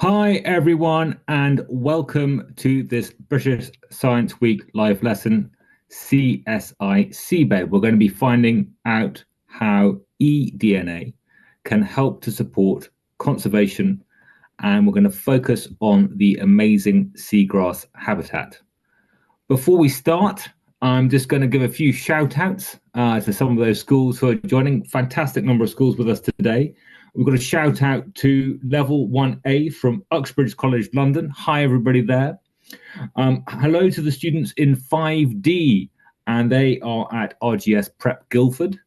Hi, everyone, and welcome to this British Science Week live lesson, CSI Seabed. We're going to be finding out how eDNA can help to support conservation, and we're going to focus on the amazing seagrass habitat. Before we start, I'm just going to give a few shout outs to some of those schools who are joining. Fantastic number of schools with us today. We've got a shout out to Level 1A from Uxbridge College, London. Hi, everybody there. Hello to the students in 5D, and they are at RGS Prep Guildford.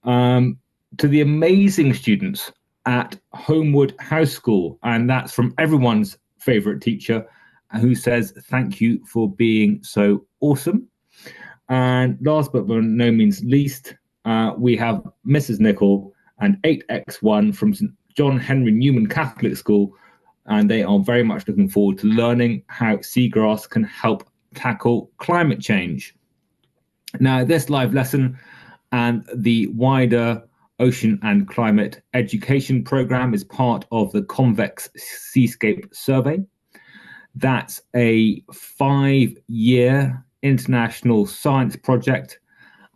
To the amazing students at Homewood House School, and that's from everyone's favourite teacher, who says thank you for being so awesome. And last but by no means least, we have Mrs. Nicol and 8X1 from St. John Henry Newman Catholic School, and they are very much looking forward to learning how seagrass can help tackle climate change. Now, this live lesson and the wider Ocean and Climate Education Programme is part of the Convex Seascape survey. That's a 5-year international science project,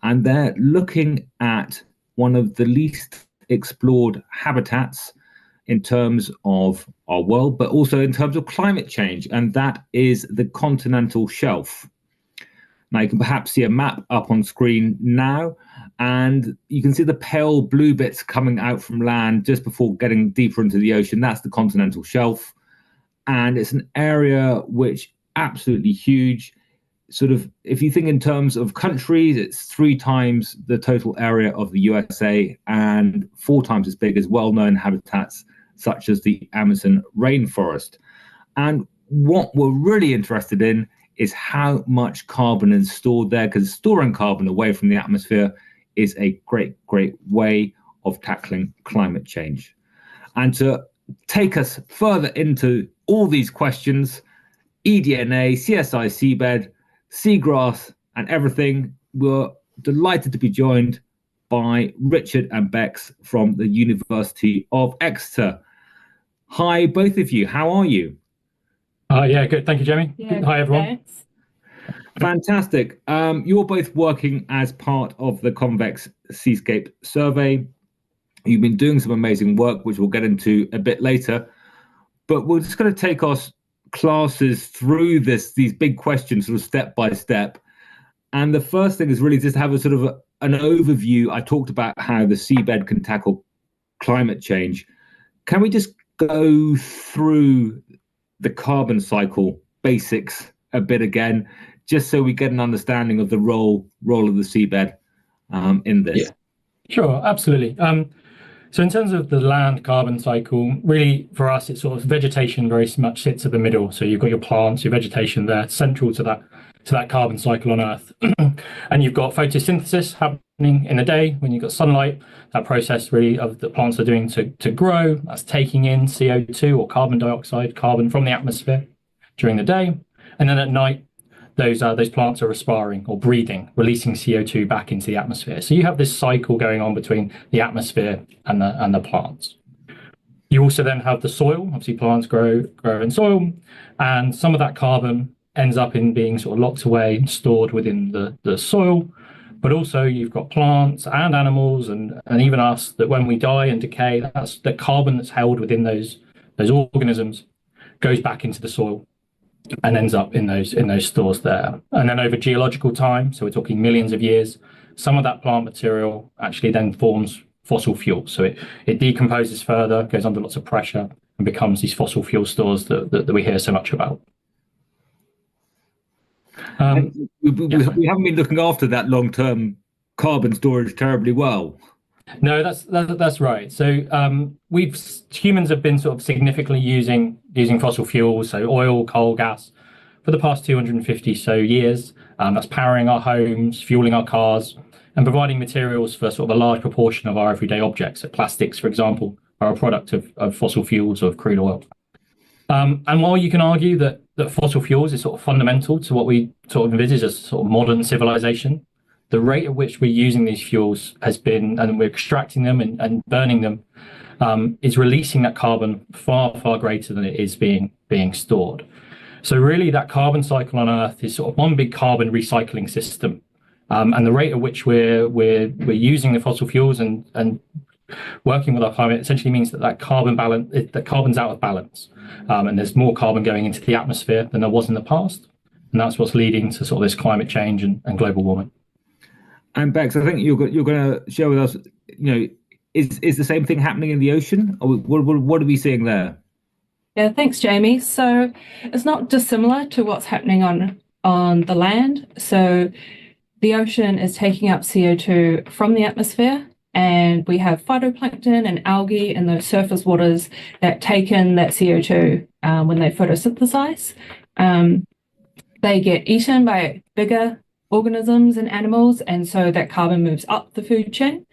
and they're looking at one of the least explored habitats in terms of our world, but also in terms of climate change, and that is the continental shelf. Now, you can perhaps see a map up on screen now, and you can see the pale blue bits coming out from land just before getting deeper into the ocean. That's the continental shelf, and it's an area which absolutely huge. Sort of, if you think in terms of countries, it's 3 times the total area of the USA and 4 times as big as well-known habitats such as the Amazon rainforest. And what we're really interested in is how much carbon is stored there, because storing carbon away from the atmosphere is a great way of tackling climate change. And to take us further into all these questions, eDNA, CSI Seabed, seagrass and everything, we're delighted to be joined by Richard and Bex from the University of Exeter. Hi, both of you. How are you? Yeah, good. Thank you, Jamie. Yeah, Hi, everyone. thanks. Fantastic. You're both working as part of the Convex Seascape survey. You've been doing some amazing work, which we'll get into a bit later. But we're just going to take us classes through these big questions sort of step by step. And the first thing is really just have a sort of an overview. I talked about how the seabed can tackle climate change. Can we just go through the carbon cycle basics a bit again, just so we get an understanding of the role of the seabed in this? Yeah, sure, absolutely. So in terms of the land carbon cycle, really for us, it's sort of vegetation very much sits at the middle. So you've got your plants, your vegetation there, central to that carbon cycle on Earth. And you've got photosynthesis happening in the day when you've got sunlight. That process really of the plants are doing to grow, that's taking in CO2 or carbon dioxide, carbon from the atmosphere during the day. And then at night, those plants are respiring or breathing, releasing CO2 back into the atmosphere. So you have this cycle going on between the atmosphere and the plants. You also then have the soil. Obviously, plants grow in soil, and some of that carbon ends up in being sort of locked away and stored within the soil. But also you've got plants and animals and even us, that when we die and decay, that's the carbon that's held within those organisms goes back into the soil and ends up in those stores there. And then over geological time, so we're talking millions of years, some of that plant material actually then forms fossil fuel. So it decomposes further, goes under lots of pressure, and becomes these fossil fuel stores that we hear so much about. We haven't been looking after that long-term carbon storage terribly well. No, that's right. So humans have been sort of significantly using fossil fuels, so oil, coal, gas, for the past 250 so years. That's powering our homes, fueling our cars, and providing materials for sort of a large proportion of our everyday objects. So plastics, for example, are a product of fossil fuels or of crude oil. And while you can argue that fossil fuels is sort of fundamental to what we sort of envisage as sort of modern civilization, the rate at which we're using these fuels has been, and we're extracting them and burning them, is releasing that carbon far, far greater than it is being stored. So really, that carbon cycle on Earth is sort of one big carbon recycling system, and the rate at which we're using the fossil fuels and working with our climate essentially means that carbon's out of balance, and there's more carbon going into the atmosphere than there was in the past, and that's what's leading to sort of this climate change and global warming. And Bex, I think you're going to share with us, is the same thing happening in the ocean? Or what are we seeing there? Yeah, thanks, Jamie. So it's not dissimilar to what's happening on the land. So the ocean is taking up CO2 from the atmosphere, and we have phytoplankton and algae in those surface waters that take in that CO2 when they photosynthesize. They get eaten by bigger organisms and animals, and so that carbon moves up the food chain.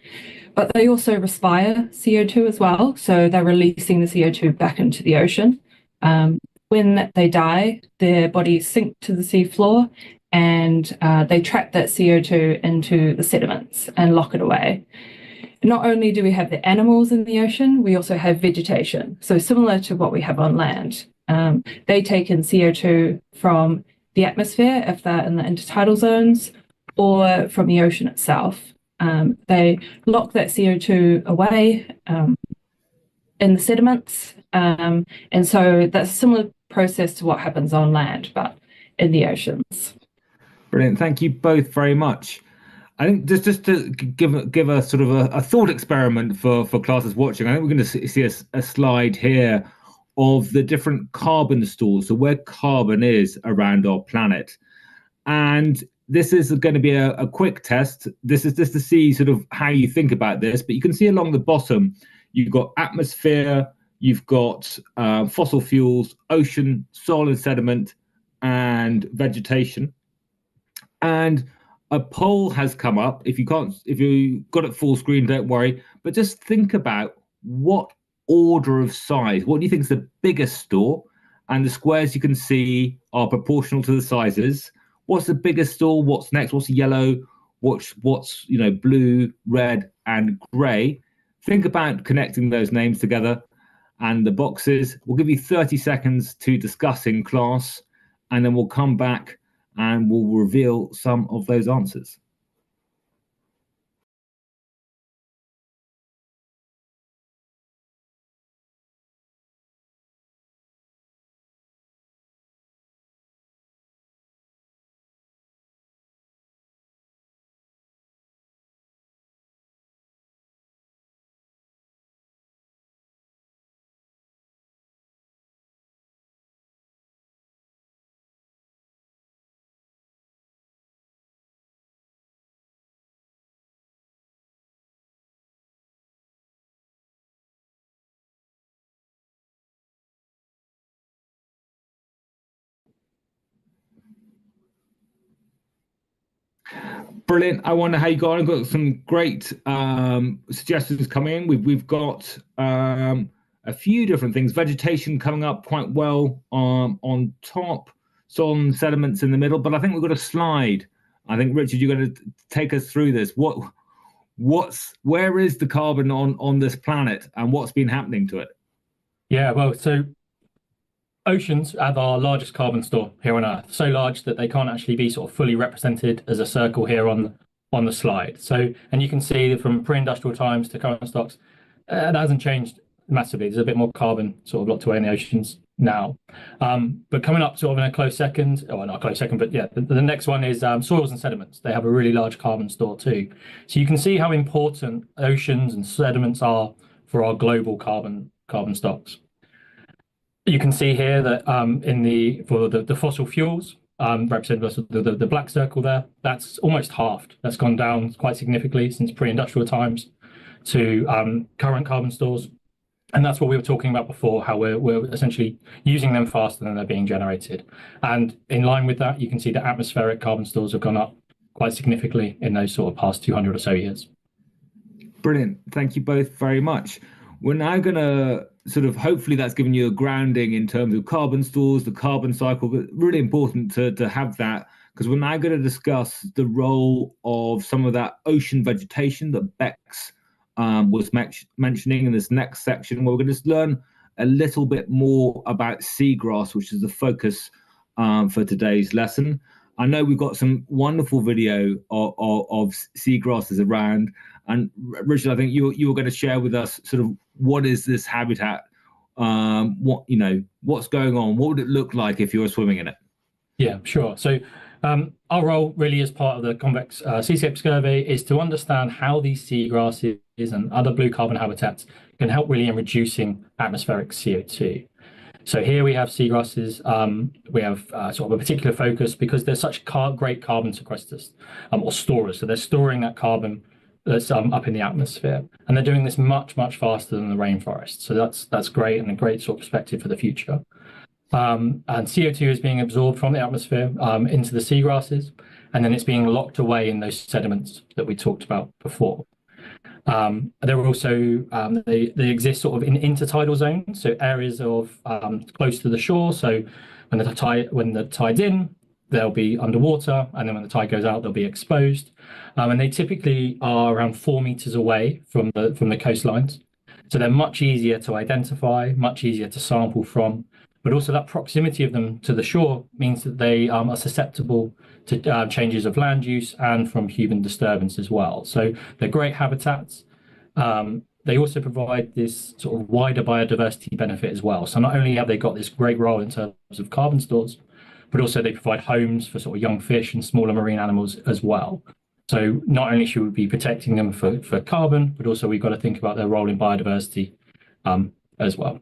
But they also respire CO2 as well, so they're releasing the CO2 back into the ocean. When they die, their bodies sink to the seafloor, and they trap that CO2 into the sediments and lock it away. Not only do we have the animals in the ocean, we also have vegetation. So similar to what we have on land. They take in CO2 from the atmosphere if they're in the intertidal zones, or from the ocean itself. They lock that CO2 away in the sediments. And so that's a similar process to what happens on land, but in the oceans. Brilliant. Thank you both very much. I think just to give a sort of a thought experiment for classes watching, I think we're going to see a slide here of the different carbon stores, so where carbon is around our planet. And this is going to be a quick test. This is just to see sort of how you think about this, but you can see along the bottom, you've got atmosphere, you've got fossil fuels, ocean, soil and sediment, and vegetation. And a poll has come up. If you got it full screen, don't worry, but just think about what order of size, what do you think is the biggest store? And the squares you can see are proportional to the sizes. What's the biggest store? What's next? What's yellow? What's blue, red, and grey? Think about connecting those names together and the boxes. We'll give you 30 seconds to discuss in class, and then we'll come back and we'll reveal some of those answers. Brilliant. I wonder how you got on. I've got some great suggestions coming in. We've got a few different things. Vegetation coming up quite well on top, soil and sediments in the middle. But I think we've got a slide. I think, Richard, you're going to take us through this. Where is the carbon on this planet, and what's been happening to it? Yeah, well, so oceans are our largest carbon store here on Earth, so large that they can't actually be sort of fully represented as a circle here on the slide. So, and you can see from pre-industrial times to current stocks, that hasn't changed massively. There's a bit more carbon sort of locked away in the oceans now. But coming up sort of in a close second, or not a close second, but yeah, the next one is soils and sediments. They have a really large carbon store too. So you can see how important oceans and sediments are for our global carbon stocks. You can see here that for the fossil fuels, represented the black circle there, that's almost halved. That's gone down quite significantly since pre-industrial times to current carbon stores. And that's what we were talking about before, how we're essentially using them faster than they're being generated. And in line with that, you can see that atmospheric carbon stores have gone up quite significantly in those sort of past 200 or so years. Brilliant. Thank you both very much. We're now going to sort of, hopefully that's given you a grounding in terms of carbon stores, the carbon cycle, but really important to have that, because we're now going to discuss the role of some of that ocean vegetation that Bex was mentioning in this next section, where we're going to just learn a little bit more about seagrass, which is the focus for today's lesson. I know we've got some wonderful video of seagrasses around, and Richard, I think you were going to share with us sort of what is this habitat, what's going on, what would it look like if you were swimming in it? Yeah, sure. So our role really as part of the Convex Seascape survey is to understand how these seagrasses and other blue carbon habitats can help really in reducing atmospheric CO2. So here we have seagrasses. We have sort of a particular focus because they're such great carbon sequesters or storers. So they're storing that carbon that's up in the atmosphere, and they're doing this much, much faster than the rainforest. So that's great and a great sort of perspective for the future. And CO2 is being absorbed from the atmosphere into the seagrasses, and then it's being locked away in those sediments that we talked about before. There are also they exist sort of in intertidal zones, so areas of close to the shore. So when the tide's in, they'll be underwater, and then when the tide goes out, they'll be exposed. And they typically are around 4 meters away from the coastlines, so they're much easier to identify, much easier to sample from. But also that proximity of them to the shore means that they are susceptible to changes of land use and from human disturbance as well. So they're great habitats. They also provide this sort of wider biodiversity benefit as well. So not only have they got this great role in terms of carbon stores, but also they provide homes for sort of young fish and smaller marine animals as well. So not only should we be protecting them for carbon, but also we've got to think about their role in biodiversity as well.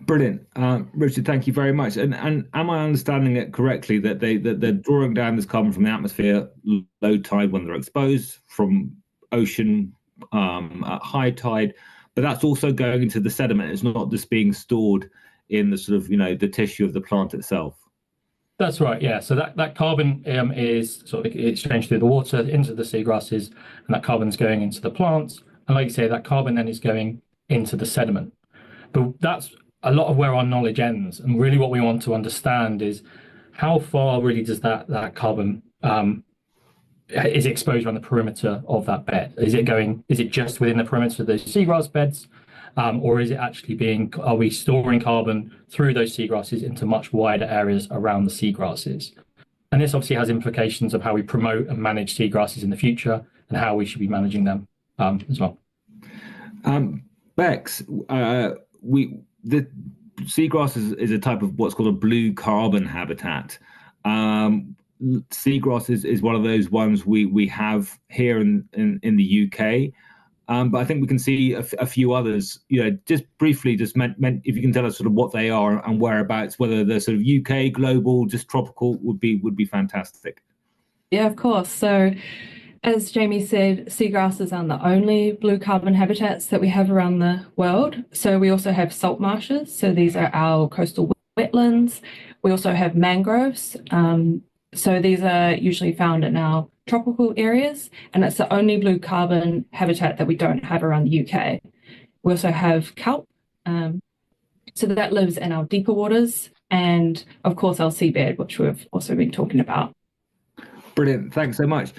Brilliant, Richard. Thank you very much. And am I understanding it correctly that they're drawing down this carbon from the atmosphere low tide when they're exposed, from ocean at high tide, but that's also going into the sediment? It's not just being stored in the sort of the tissue of the plant itself. That's right. Yeah. So that carbon is sort of exchanged through the water into the seagrasses, and that carbon's going into the plants. And like you say, that carbon then is going into the sediment. But that's a lot of where our knowledge ends. And really what we want to understand is how far really does that carbon is exposed around the perimeter of that bed? Is it just within the perimeter of those seagrass beds? Or is it actually are we storing carbon through those seagrasses into much wider areas around the seagrasses? And this obviously has implications of how we promote and manage seagrasses in the future and how we should be managing them as well. Bex, the seagrass is a type of what's called a blue carbon habitat. Seagrass is one of those ones we have here in the UK, but I think we can see a few others. Just briefly, if you can tell us sort of what they are and whereabouts, whether they're sort of UK, global, just tropical, would be fantastic. Yeah, of course. So as Jamie said, seagrasses aren't the only blue carbon habitats that we have around the world. So we also have salt marshes. So these are our coastal wetlands. We also have mangroves. So these are usually found in our tropical areas, and it's the only blue carbon habitat that we don't have around the UK. We also have kelp. So that lives in our deeper waters, and of course our seabed, which we've also been talking about. Brilliant. Thanks so much.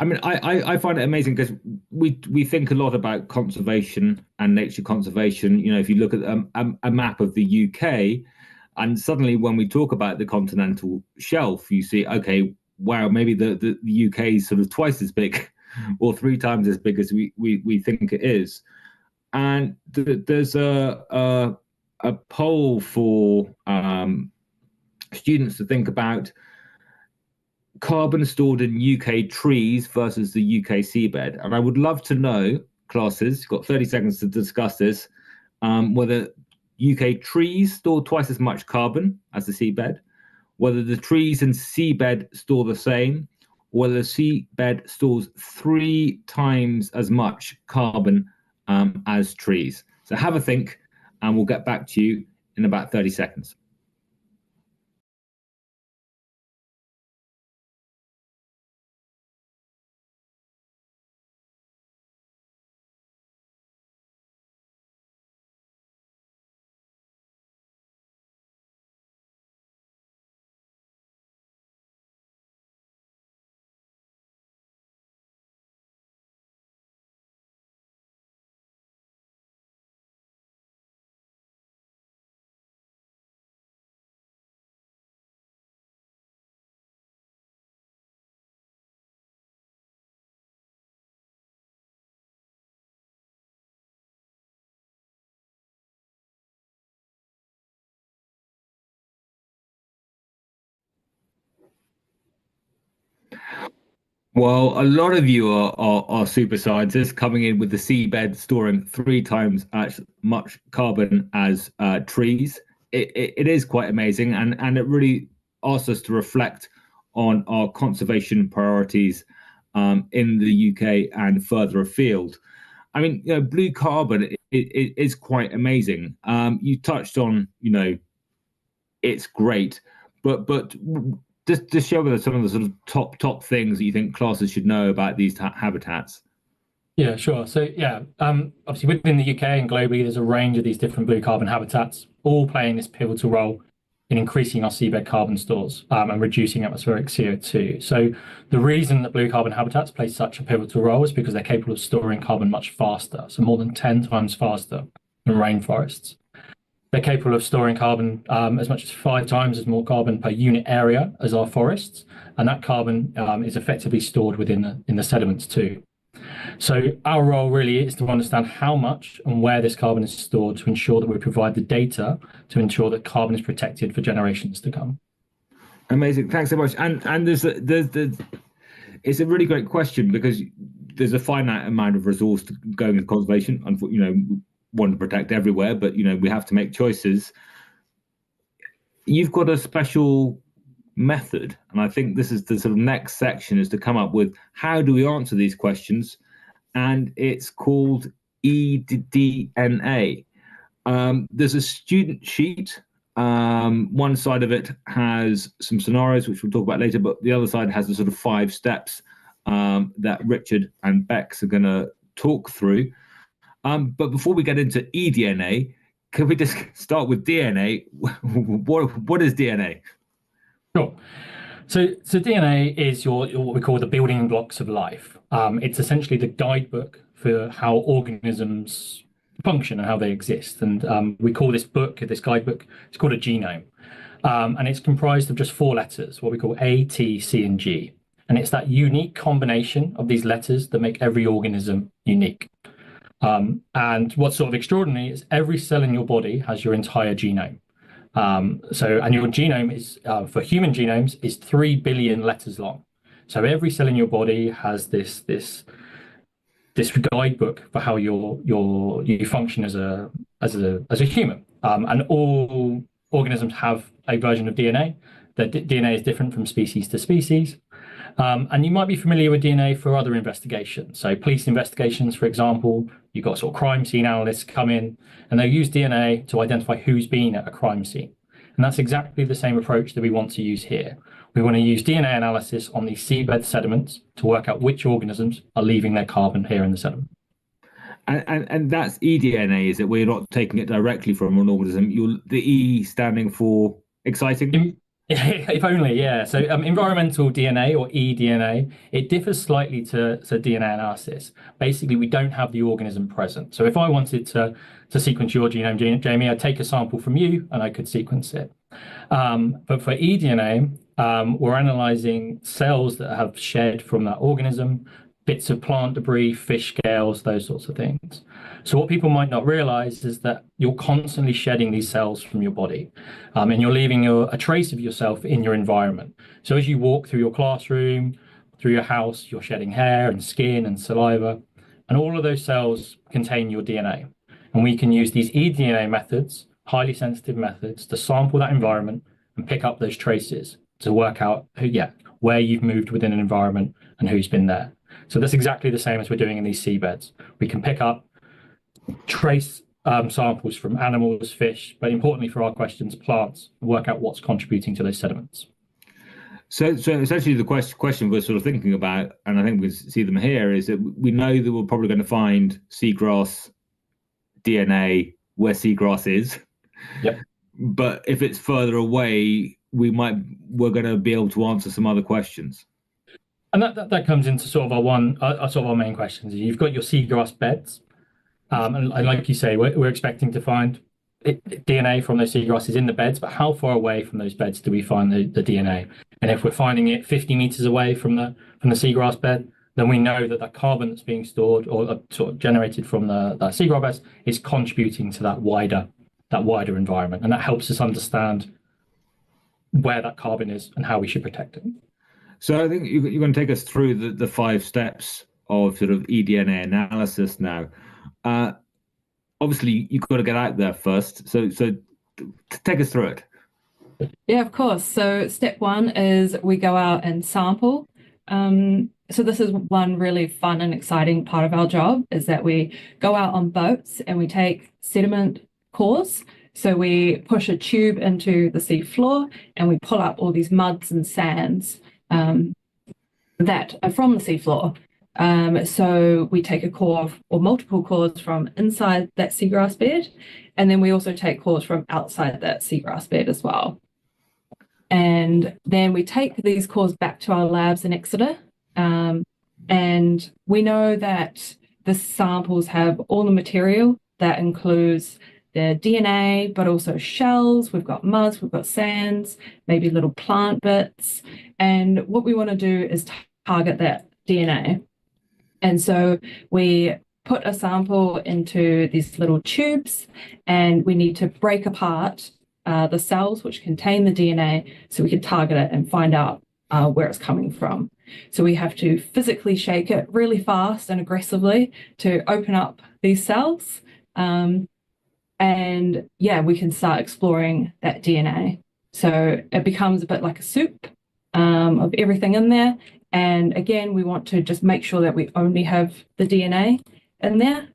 I mean, I find it amazing because we think a lot about conservation and nature conservation. If you look at a map of the UK, and suddenly when we talk about the continental shelf, you see, okay, wow, maybe the UK is sort of twice as big or 3 times as big as we think it is. And there's a poll for students to think about carbon stored in UK trees versus the UK seabed. And I would love to know, classes, you've got 30 seconds to discuss this, whether UK trees store twice as much carbon as the seabed, whether the trees and seabed store the same, or whether the seabed stores 3 times as much carbon as trees. So have a think, and we'll get back to you in about 30 seconds. Well, a lot of you are super scientists coming in with the seabed storing three times as much carbon as trees. It is quite amazing, and it really asks us to reflect on our conservation priorities in the UK and further afield. I mean, blue carbon it is quite amazing. You touched on, it's great, but just share with us some of the sort of top things that you think classes should know about these habitats. Yeah, sure. So yeah, obviously within the UK and globally, there's a range of these different blue carbon habitats, all playing this pivotal role in increasing our seabed carbon stores and reducing atmospheric CO2. So the reason that blue carbon habitats play such a pivotal role is because they're capable of storing carbon much faster, so more than 10 times faster than rainforests. They're capable of storing carbon as much as 5 times as more carbon per unit area as our forests, and that carbon is effectively stored within in the sediments too. So our role really is to understand how much and where this carbon is stored to ensure that we provide the data to ensure that carbon is protected for generations to come. Amazing, thanks so much. And it's a really great question because there's a finite amount of resource going into conservation. We want to protect everywhere, but we have to make choices. You've got a special method, and I think this is the sort of next section, is to come up with how do we answer these questions, and it's called eDNA. There's a student sheet. One side of it has some scenarios, which we'll talk about later, but the other side has the sort of 5 steps that Richard and Bex are going to talk through. But before we get into eDNA, can we just start with DNA? What is DNA? Sure. So DNA is your what we call the building blocks of life. It's essentially the guidebook for how organisms function and how they exist. And we call this guidebook, it's called a genome. And it's comprised of just 4 letters, what we call A, T, C, and G. And it's that unique combination of these letters that make every organism unique. And what's sort of extraordinary is every cell in your body has your entire genome. And your genome is, for human genomes, is 3 billion letters long. So every cell in your body has this guidebook for how you function as a human. And all organisms have a version of DNA. The DNA is different from species to species. And you might be familiar with DNA for other investigations. So police investigations, for example, you've got sort of crime scene analysts come in and they'll use DNA to identify who's been at a crime scene. And that's exactly the same approach that we want to use here. We want to use DNA analysis on these seabed sediments to work out which organisms are leaving their carbon here in the sediment. And that's eDNA, is it? We're not taking it directly from an organism. The E standing for exciting? If only, yeah. So environmental DNA or eDNA, it differs slightly to DNA analysis. Basically, we don't have the organism present. So if I wanted to sequence your genome, Jamie, I'd take a sample from you and I could sequence it. But for eDNA, we're analyzing cells that have shed from that organism, bits of plant debris, fish scales, those sorts of things. So what people might not realize is that you're constantly shedding these cells from your body, and you're leaving a trace of yourself in your environment. So as you walk through your classroom, through your house, you're shedding hair and skin and saliva, and all of those cells contain your DNA. And we can use these eDNA methods, highly sensitive methods, to sample that environment and pick up those traces to work out where you've moved within an environment and who's been there. So that's exactly the same as we're doing in these seabeds. We can pick up trace samples from animals, fish, but importantly for our questions, plants, and work out what's contributing to those sediments. So essentially the question we're sort of thinking about, and I think we see them here, is that we know that we're probably going to find seagrass DNA where seagrass is. Yep. But if it's further away, we're going to be able to answer some other questions. And that comes into sort of our main questions. You've got your seagrass beds, and like you say, we're expecting to find DNA from those seagrasses in the beds, but how far away from those beds do we find the DNA? And if we're finding it 50 meters away from the seagrass bed, then we know that carbon that's being stored or sort of generated from the seagrass beds is contributing to that wider environment, and that helps us understand where that carbon is and how we should protect it. So I think you're going to take us through the 5 steps of sort of eDNA analysis now. Uh, Obviously, you've got to get out there first. So take us through it. Yeah, of course. So step one is we go out and sample. So this is one really fun and exciting part of our job is that we go out on boats and we take sediment cores. So we push a tube into the sea floor and we pull up all these muds and sands that are from the seafloor. So we take a core or multiple cores from inside that seagrass bed, and then we also take cores from outside that seagrass bed as well. And then we take these cores back to our labs in Exeter. And we know that the samples have all the material that includes the DNA, but also shells. We've got muds, we've got sands, maybe little plant bits. And what we want to do is target that DNA. And so we put a sample into these little tubes and we need to break apart the cells which contain the DNA so we can target it and find out where it's coming from. So we have to physically shake it really fast and aggressively to open up these cells. And yeah, we can start exploring that DNA. So it becomes a bit like a soup of everything in there. And again, we want to just make sure that we only have the DNA in there.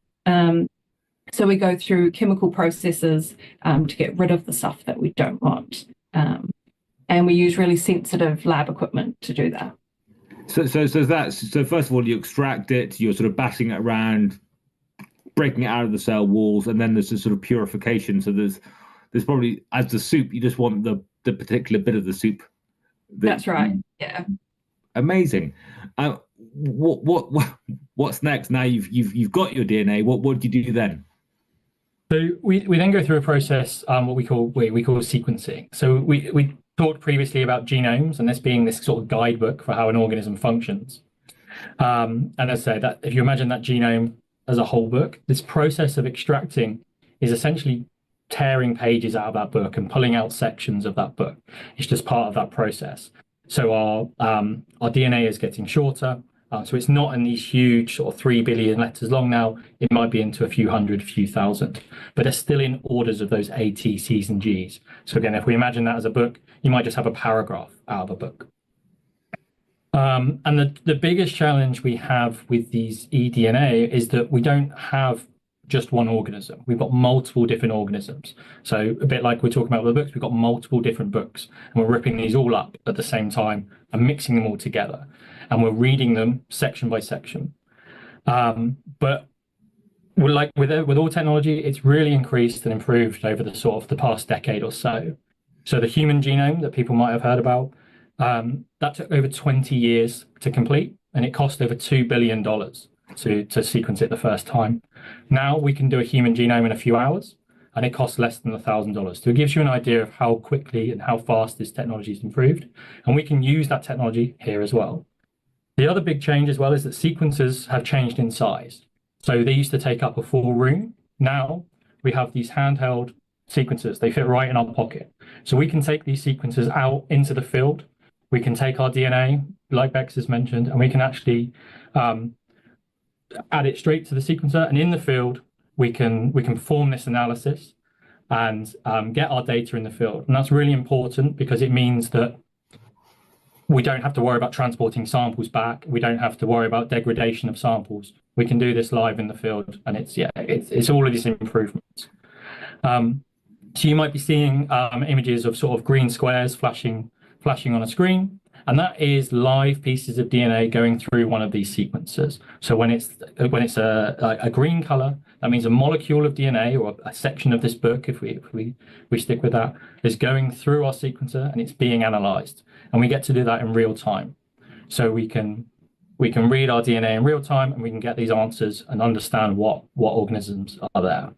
So we go through chemical processes to get rid of the stuff that we don't want. And we use really sensitive lab equipment to do that. So first of all, you extract it, you're sort of bashing it around, breaking it out of the cell walls, and then there's this sort of purification. So there's probably, as the soup, you just want the particular bit of the soup. That's right. Yeah. Amazing. What's next? Now you've got your DNA. What do you do then? So we then go through a process, what we call sequencing. So we talked previously about genomes and this being this sort of guidebook for how an organism functions. And as I say, that if you imagine that genome as a whole book, this process of extracting is essentially tearing pages out of that book and pulling out sections of that book. It's just part of that process. So our DNA is getting shorter. So it's not in these huge sort of 3 billion letters long now. It might be into a few hundred, a few thousand, but they're still in orders of those A, T, C's, and G's. So again, if we imagine that as a book, you might just have a paragraph out of a book. And the biggest challenge we have with these eDNA is that we don't have just one organism. We've got multiple different organisms. So a bit like we're talking about the books, we've got multiple different books and we're ripping these all up at the same time and mixing them all together. And we're reading them section by section. But we're like with all technology, it's really increased and improved over the sort of the past decade or so. So the human genome that people might have heard about, that took over 20 years to complete, and it cost over $2 billion to sequence it the first time. Now we can do a human genome in a few hours, and it costs less than $1,000. So it gives you an idea of how quickly and how fast this technology has improved, and we can use that technology here as well. The other big change as well is that sequencers have changed in size. So they used to take up a full room. Now we have these handheld sequencers. They fit right in our pocket. So we can take these sequencers out into the field. We can take our DNA, like Bex has mentioned, and we can actually add it straight to the sequencer. And in the field, we can perform this analysis and get our data in the field. And that's really important because it means that we don't have to worry about transporting samples back. We don't have to worry about degradation of samples. We can do this live in the field, and it's all of these improvements. So you might be seeing images of sort of green squares flashing on a screen, and that is live pieces of DNA going through one of these sequencers. So when it's a green color, that means a molecule of DNA or a section of this book, if we stick with that, is going through our sequencer and it's being analyzed. And we get to do that in real time. So we can read our DNA in real time and we can get these answers and understand what organisms are there.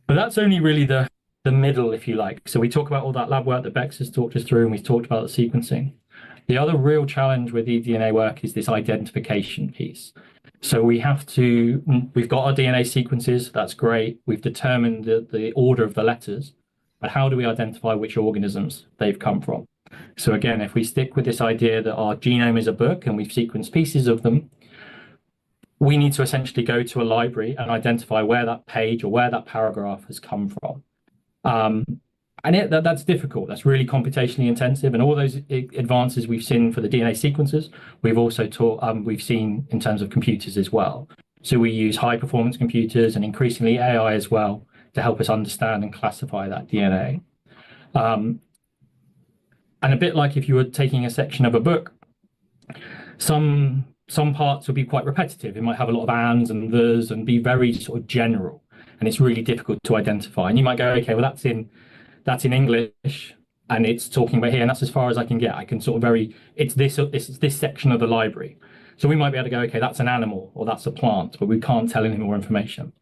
But that's only really the middle, if you like. So we talk about all that lab work that Bex has talked us through, and we've talked about the sequencing. The other real challenge with eDNA work is this identification piece. So we've got our DNA sequences, that's great. We've determined the order of the letters, but how do we identify which organisms they've come from? So again, if we stick with this idea that our genome is a book and we've sequenced pieces of them, we need to essentially go to a library and identify where that page or where that paragraph has come from. And that's difficult. That's really computationally intensive. And all those advances we've seen for the DNA sequencers, we've seen in terms of computers as well. So we use high performance computers and increasingly AI as well to help us understand and classify that DNA. And a bit like if you were taking a section of a book, some parts will be quite repetitive. It might have a lot of ands and thes and be very sort of general, and it's really difficult to identify. And you might go, okay, well that's in English and it's talking about here, and that's as far as I can get. I can sort of it's this section of the library. So we might be able to go, okay, that's an animal or that's a plant, but we can't tell any more information.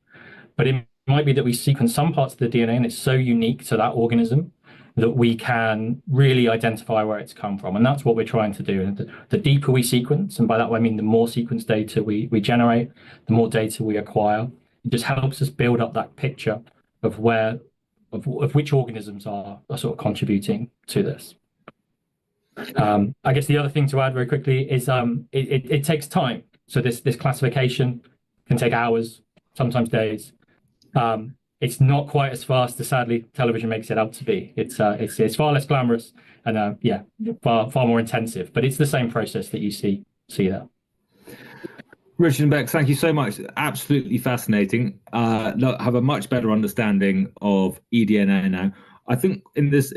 But it might be that we sequence some parts of the DNA and it's so unique to that organism that we can really identify where it's come from. And that's what we're trying to do. And the deeper we sequence, and by that I mean the more sequence data we generate, the more data we acquire, it just helps us build up that picture of which organisms are sort of contributing to this. I guess the other thing to add very quickly is it takes time. So this classification can take hours, sometimes days. It's not quite as fast as sadly television makes it out to be. It's far less glamorous and far more intensive. But it's the same process that you see there. Richard and Bex, thank you so much. Absolutely fascinating. Have a much better understanding of eDNA now. I think in this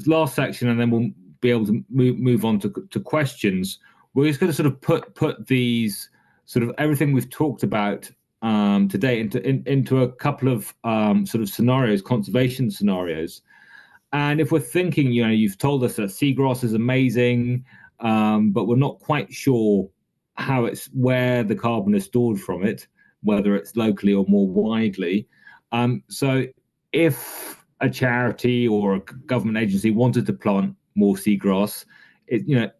last section, and then we'll be able to move on to questions. We're just going to sort of put these sort of everything we've talked about today into a couple of sort of scenarios, conservation scenarios. And if we're thinking, you've told us that seagrass is amazing, but we're not quite sure where the carbon is stored from it, whether it's locally or more widely. So if a charity or a government agency wanted to plant more seagrass,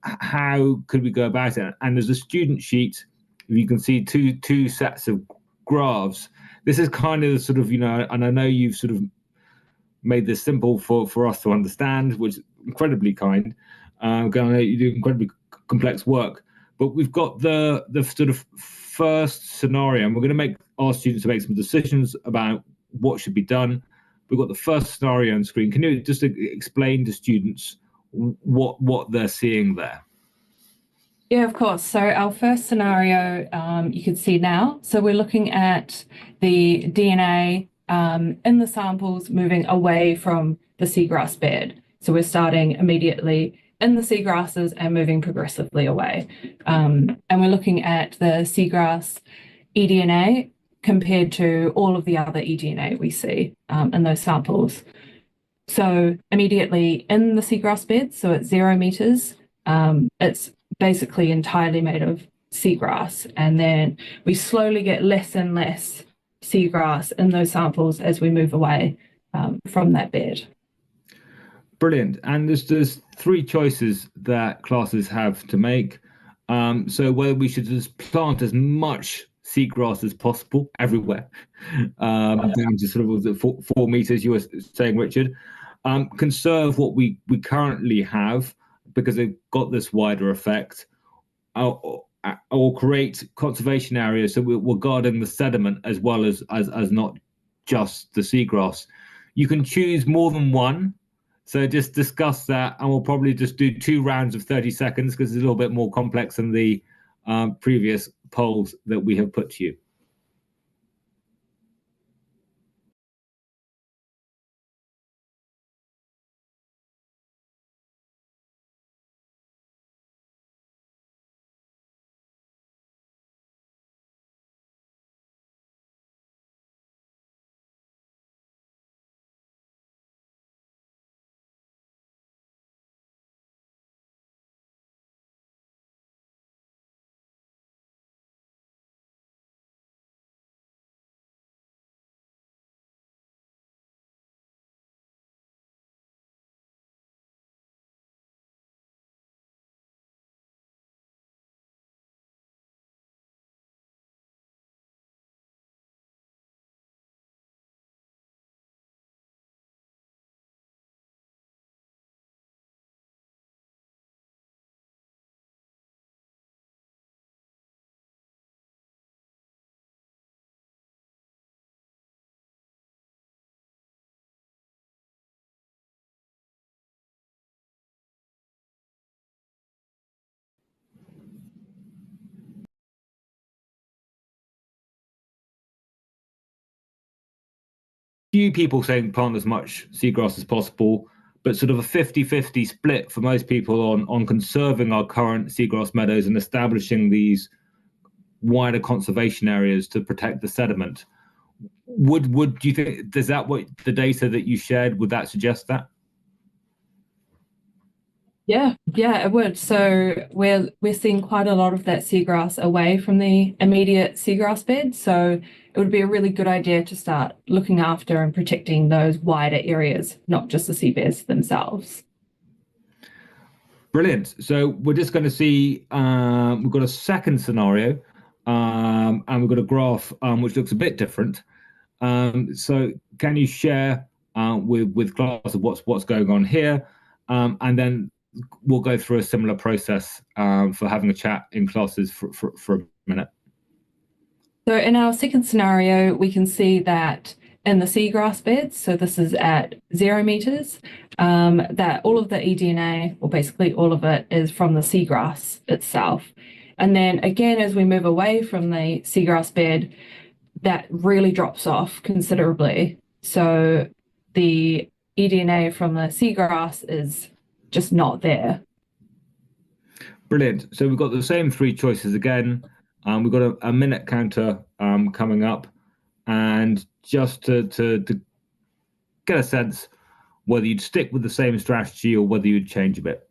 how could we go about it? And there's a student sheet. You can see two sets of graphs. This is kind of sort of, and I know you've sort of made this simple for us to understand, which is incredibly kind. I know you do incredibly complex work. But we've got the sort of first scenario, and we're going to make our students make some decisions about what should be done. We've got the first scenario on screen. Can you just explain to students what they're seeing there? Yeah, of course. So our first scenario you can see now. So we're looking at the DNA in the samples moving away from the seagrass bed. So we're starting immediately in the seagrasses and moving progressively away. And we're looking at the seagrass eDNA compared to all of the other eDNA we see in those samples. So immediately in the seagrass bed, so at 0 meters, it's basically entirely made of seagrass. And then we slowly get less and less seagrass in those samples as we move away from that bed. Brilliant. And there's three choices that classes have to make. So whether we should just plant as much seagrass as possible everywhere, down to sort of the 4 meters you were saying, Richard. Conserve what we currently have because they've got this wider effect, or create conservation areas so we're guarding the sediment as well as not just the seagrass. You can choose more than one. So just discuss that, and we'll probably just do 2 rounds of 30 seconds because it's a little bit more complex than the previous polls that we have put to you. few people saying plant as much seagrass as possible, but sort of a 50-50 split for most people on conserving our current seagrass meadows and establishing these wider conservation areas to protect the sediment. Would do you think, is that what the data that you shared, would that suggest that? Yeah, it would. So we're seeing quite a lot of that seagrass away from the immediate seagrass bed. So it would be a really good idea to start looking after and protecting those wider areas, not just the seabeds themselves. Brilliant. So we're just going to see, we've got a second scenario, and we've got a graph which looks a bit different. So can you share with class of what's going on here, and then we'll go through a similar process for having a chat in classes for a minute. So in our second scenario, we can see that in the seagrass beds, so this is at 0 meters, that all of the eDNA, or basically all of it, is from the seagrass itself. And then again, as we move away from the seagrass bed, that really drops off considerably. So the eDNA from the seagrass is just not there. Brilliant. So we've got the same three choices again. We've got a minute counter coming up, and just to get a sense whether you'd stick with the same strategy or whether you'd change a bit.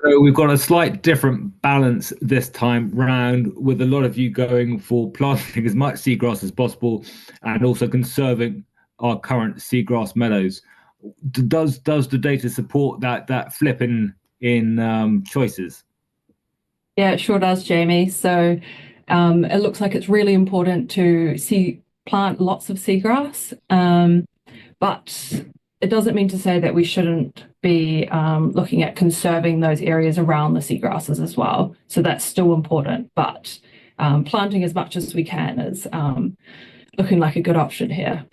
So we've got a slight different balance this time round, with a lot of you going for planting as much seagrass as possible and also conserving our current seagrass meadows. Does the data support that flip in choices? Yeah, it sure does, Jamie. So it looks like it's really important to plant lots of seagrass, but it doesn't mean to say that we shouldn't be looking at conserving those areas around the seagrasses as well. So that's still important, but planting as much as we can is looking like a good option here.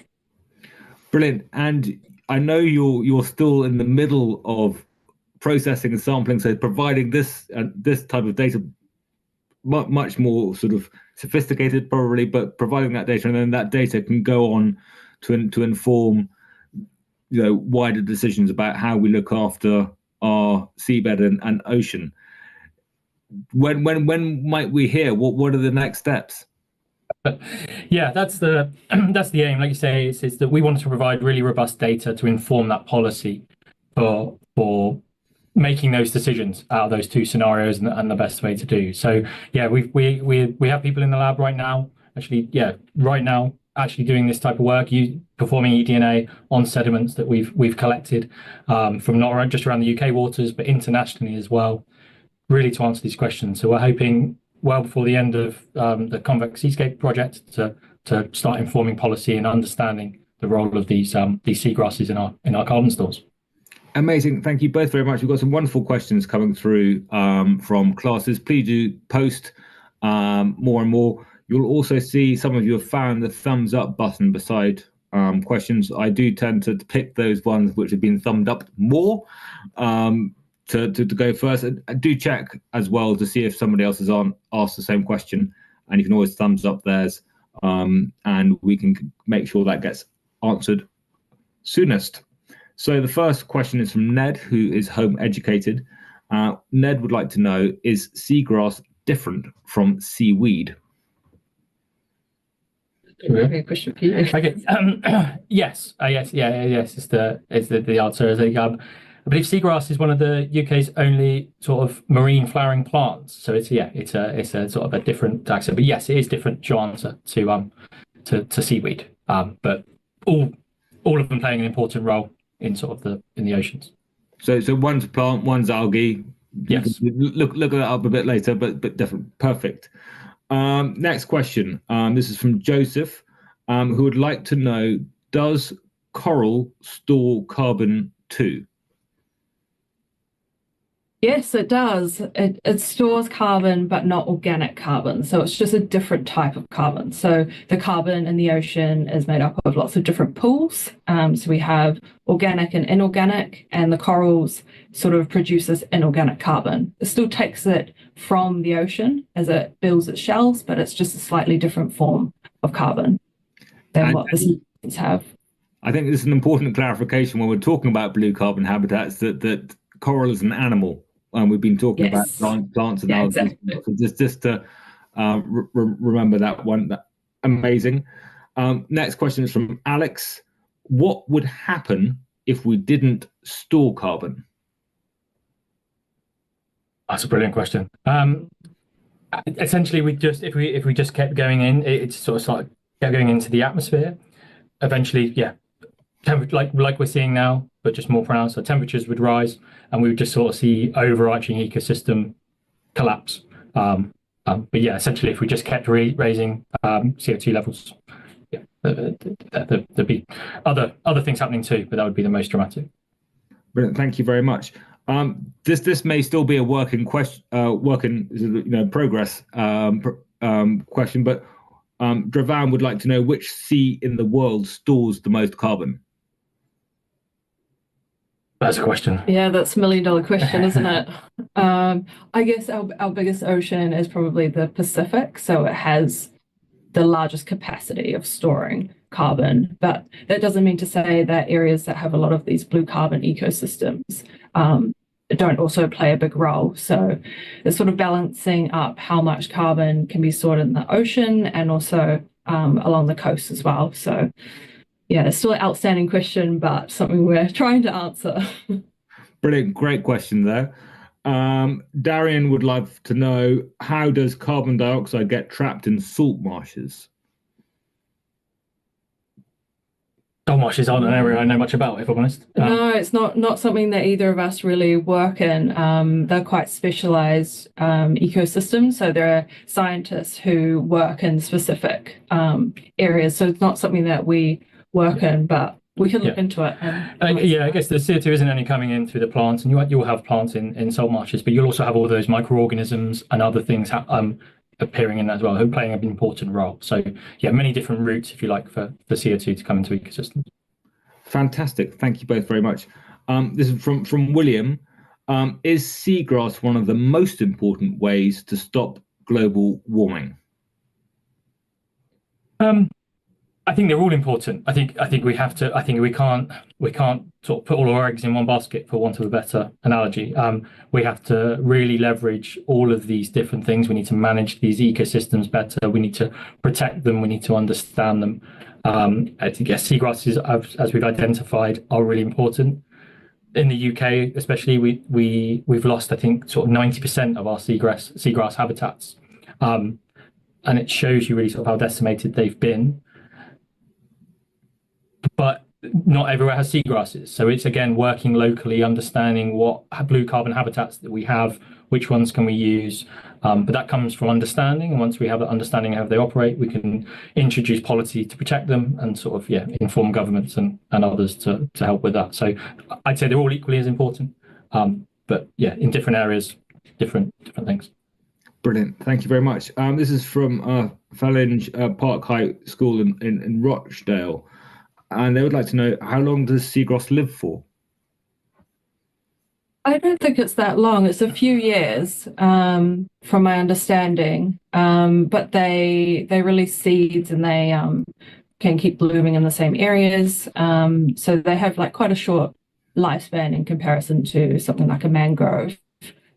Brilliant. And I know you're still in the middle of processing and sampling, so providing this type of data much more sort of sophisticated probably, but providing that data, and then that data can go on to inform wider decisions about how we look after our seabed and ocean. When might we hear what are the next steps? Yeah, that's the aim. Like you say, is that we want to provide really robust data to inform that policy for making those decisions out of those two scenarios and the best way to do. So yeah, we have people in the lab right now, actually doing this type of work, performing eDNA on sediments that we've collected from not just around the UK waters, but internationally as well, really to answer these questions. So we're hoping well before the end of the Convex Seascape project to start informing policy and understanding the role of these seagrasses in our carbon stores. Amazing. Thank you both very much. We've got some wonderful questions coming through from classes. Please do post more and more. You'll also see some of you have found the thumbs up button beside questions. I do tend to pick those ones which have been thumbed up more to go first. And do check as well to see if somebody else has asked the same question, and you can always thumbs up theirs, and we can make sure that gets answered soonest. So the first question is from Ned, who is home educated. Ned would like to know, is seagrass different from seaweed? Maybe a question for you. Okay. Yes. Yes. Yeah. Yes. Is the answer. I believe seagrass is one of the UK's only sort of marine flowering plants. So it's a sort of a different taxa. But yes, it is different to answer to seaweed. But all of them playing an important role in sort of the oceans. So one's plant, one's algae. Yes. Look that up a bit later, but definitely perfect. Next question. This is from Joseph, who would like to know: does coral store carbon too? Yes, it does. It stores carbon, but not organic carbon. So it's just a different type of carbon. So the carbon in the ocean is made up of lots of different pools. So we have organic and inorganic, and the corals sort of produces inorganic carbon. It still takes it from the ocean as it builds its shells, but it's just a slightly different form of carbon than what the seas have. I think this is an important clarification when we're talking about blue carbon habitats that coral is an animal. We've been talking about plants and algae. Exactly. So just to remember that one. Amazing. Next question is from Alex. What would happen if we didn't store carbon? That's a brilliant question. Essentially, if we just kept going in, it's sort of like going into the atmosphere. Eventually, yeah, like we're seeing now, but just more pronounced. So temperatures would rise, and we would just sort of see overarching ecosystem collapse. But yeah, essentially, if we just kept raising CO2 levels, yeah, there'd be other things happening too, but that would be the most dramatic. Brilliant. Thank you very much. This may still be a progress question, but Dravan would like to know which sea in the world stores the most carbon. That's a question. Yeah, that's $1 million question, isn't it? I guess our biggest ocean is probably the Pacific, so it has the largest capacity of storing carbon. But that doesn't mean to say that areas that have a lot of these blue carbon ecosystems don't also play a big role. So it's sort of balancing up how much carbon can be stored in the ocean and also along the coast as well. So yeah, it's still an outstanding question, but something we're trying to answer. Brilliant. Great question there. Darian would love to know, how does carbon dioxide get trapped in salt marshes? Salt marshes aren't an area I know much about, if I'm honest. No, it's not something that either of us really work in. They're quite specialized ecosystems. So there are scientists who work in specific areas. So it's not something that we work in, but we can look into it. Yeah, I guess the CO2 isn't only coming in through the plants, and you'll have plants in salt marshes, but you'll also have all those microorganisms and other things appearing in that as well, who are playing an important role. So yeah, many different routes, if you like, for CO2 to come into ecosystems. Fantastic. Thank you both very much. This is from William. Is seagrass one of the most important ways to stop global warming? I think they're all important. I think we have to. I think we can't sort of put all our eggs in one basket, for want of a better analogy. We have to really leverage all of these different things. We need to manage these ecosystems better. We need to protect them. We need to understand them. I think yes, seagrasses, as we've identified, are really important. In the UK, especially, we've lost, I think, sort of 90% of our seagrass habitats, and it shows you really sort of how decimated they've been. But not everywhere has seagrasses. So it's, again, working locally, understanding what blue carbon habitats that we have, which ones can we use. But that comes from understanding. And once we have that understanding of how they operate, we can introduce policy to protect them and sort of, inform governments and others to help with that. So I'd say they're all equally as important. But yeah, in different areas, different things. Brilliant. Thank you very much. This is from Fallinge Park High School in Rochdale. And they would like to know, how long does seagrass live for? I don't think it's that long. It's a few years, from my understanding. But they release seeds and they can keep blooming in the same areas. So they have like quite a short lifespan in comparison to something like a mangrove.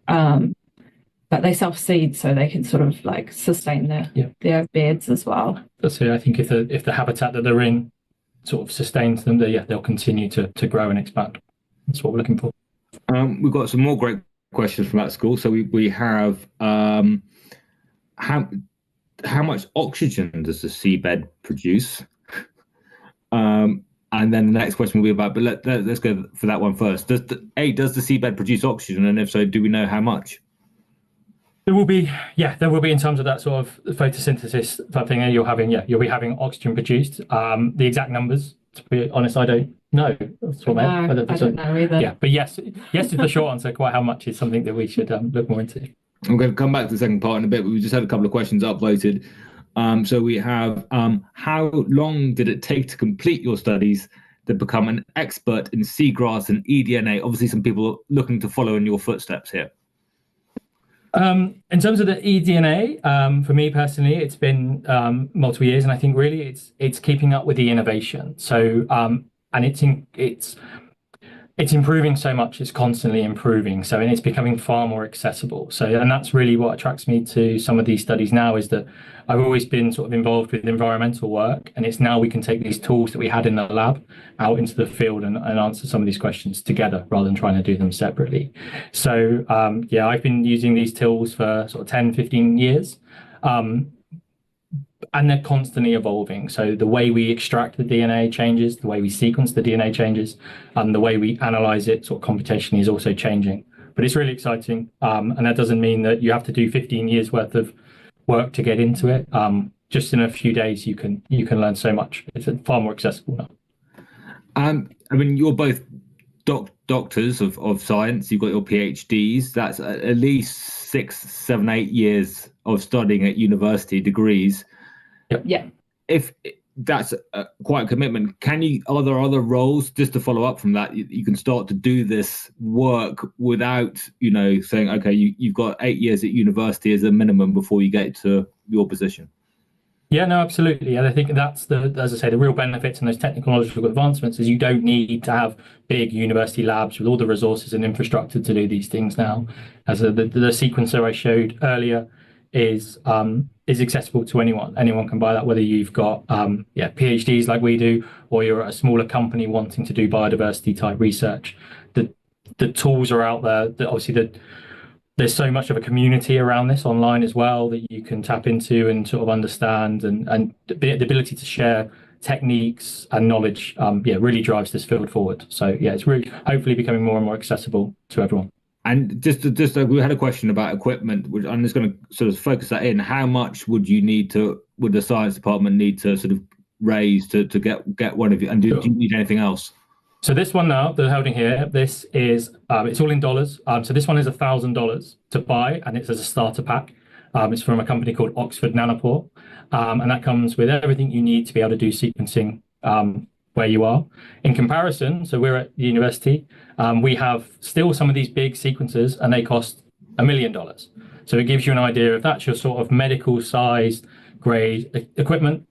But but they self-seed, so they can sort of like sustain their beds as well. That's it. I think if the habitat that they're in sort of sustains them, they'll continue to grow and expand. That's what we're looking for. We've got some more great questions from that school. So we have how much oxygen does the seabed produce? And then the next question will be about, but let's go for that one first. Does the seabed produce oxygen, and if so, do we know how much? There will be in terms of that sort of photosynthesis type thing. You'll be having oxygen produced. The exact numbers, to be honest, I don't know. I don't know either. Yeah, but yes is the short answer. Quite how much is something that we should look more into. I'm going to come back to the second part in a bit, but we just had a couple of questions upvoted. So we have, how long did it take to complete your studies to become an expert in seagrass and eDNA? Obviously, some people looking to follow in your footsteps here. In terms of the eDNA, for me personally, it's been multiple years, and I think really it's keeping up with the innovation. So and it's improving so much, it's constantly improving. So, and it's becoming far more accessible. So, and that's really what attracts me to some of these studies now, is that I've always been sort of involved with environmental work, and it's now we can take these tools that we had in the lab out into the field and answer some of these questions together rather than trying to do them separately. So, I've been using these tools for sort of 10, 15 years. And they're constantly evolving. So the way we extract the DNA changes, the way we sequence the DNA changes, and the way we analyze it sort of computationally is also changing. But it's really exciting. And that doesn't mean that you have to do 15 years worth of work to get into it. Just in a few days, you can learn so much. It's far more accessible now. I mean, you're both doctors of science. You've got your PhDs. That's at least 6, 7, 8 years of studying at university degrees. Yep. Yeah. If that's quite a commitment, are there other roles, just to follow up from that, you can start to do this work without, saying, okay, you've got 8 years at university as a minimum before you get to your position? Yeah, no, absolutely. And I think that's as I say, the real benefits and those technological advancements is you don't need to have big university labs with all the resources and infrastructure to do these things now. As the sequencer I showed earlier is accessible to anyone. Anyone can buy that, whether you've got PhDs like we do, or you're at a smaller company wanting to do biodiversity type research. The tools are out there. Obviously, there's so much of a community around this online as well that you can tap into and sort of understand, and the ability to share techniques and knowledge really drives this field forward. So it's really hopefully becoming more and more accessible to everyone. And just we had a question about equipment, which I'm just going to sort of focus that in. How much would the science department need to sort of raise to get one of you? And do you need anything else? So this one now they're holding here, this is it's all in dollars. So this one is $1,000 to buy, and it's as a starter pack. It's from a company called Oxford Nanopore, and that comes with everything you need to be able to do sequencing where you are. In comparison, so we're at the university, we have still some of these big sequencers, and they cost $1 million. So it gives you an idea if that's your sort of medical sized grade equipment.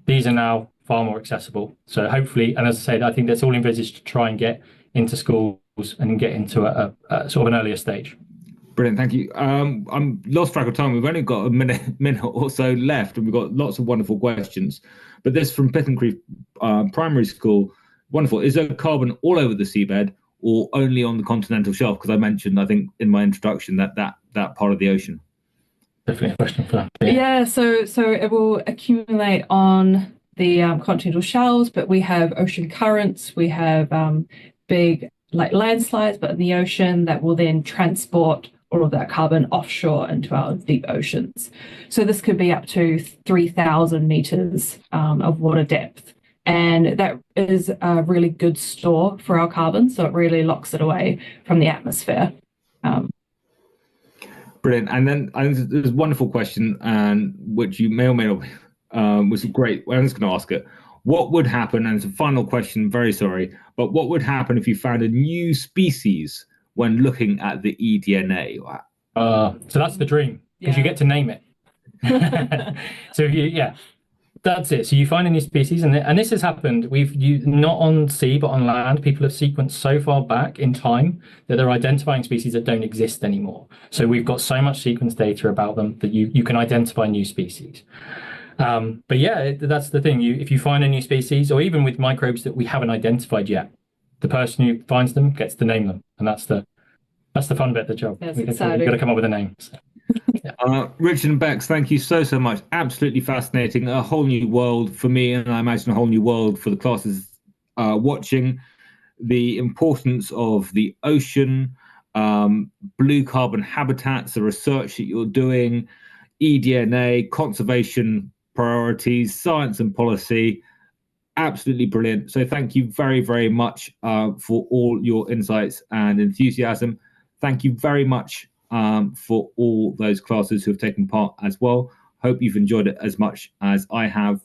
These are now far more accessible. So hopefully, and as I said, I think that's all envisaged to try and get into schools and get into a sort of an earlier stage. Brilliant, thank you. I'm lost track of time. We've only got a minute or so left, and we've got lots of wonderful questions. But this from Python Creek Primary School, wonderful. Is there carbon all over the seabed or only on the continental shelf? Because I mentioned, I think, in my introduction that part of the ocean. Definitely a question for that. Yeah, so it will accumulate on the continental shelves, but we have ocean currents, we have big like landslides, but in the ocean that will then transport all of that carbon offshore into our deep oceans. So this could be up to 3,000 meters of water depth. And that is a really good store for our carbon. So it really locks it away from the atmosphere. Brilliant. And then there's a wonderful question, and which you may or may not, was great. I'm just going to ask it. What would happen, and it's a final question, very sorry, but what would happen if you found a new species when looking at the eDNA? So that's the dream, because you get to name it. So That's it. So you find a new species, and this has happened. Not on sea, but on land. People have sequenced so far back in time that they're identifying species that don't exist anymore. So we've got so much sequence data about them that you can identify new species. But yeah, that's the thing. If you find a new species, or even with microbes that we haven't identified yet, the person who finds them gets to name them, and that's the fun bit of the job. That's We've exciting. got to come up with a name. So. Richard and Bex, thank you so much. Absolutely fascinating. A whole new world for me, and I imagine a whole new world for the classes watching. The importance of the ocean, blue carbon habitats, the research that you're doing, eDNA, conservation priorities, science and policy. Absolutely brilliant. So thank you very, very much for all your insights and enthusiasm. Thank you very much for all those classes who have taken part as well. Hope you've enjoyed it as much as I have.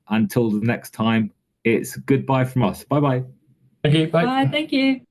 Until the next time, it's goodbye from us. Bye-bye. Thank you. Bye. Bye. Thank you.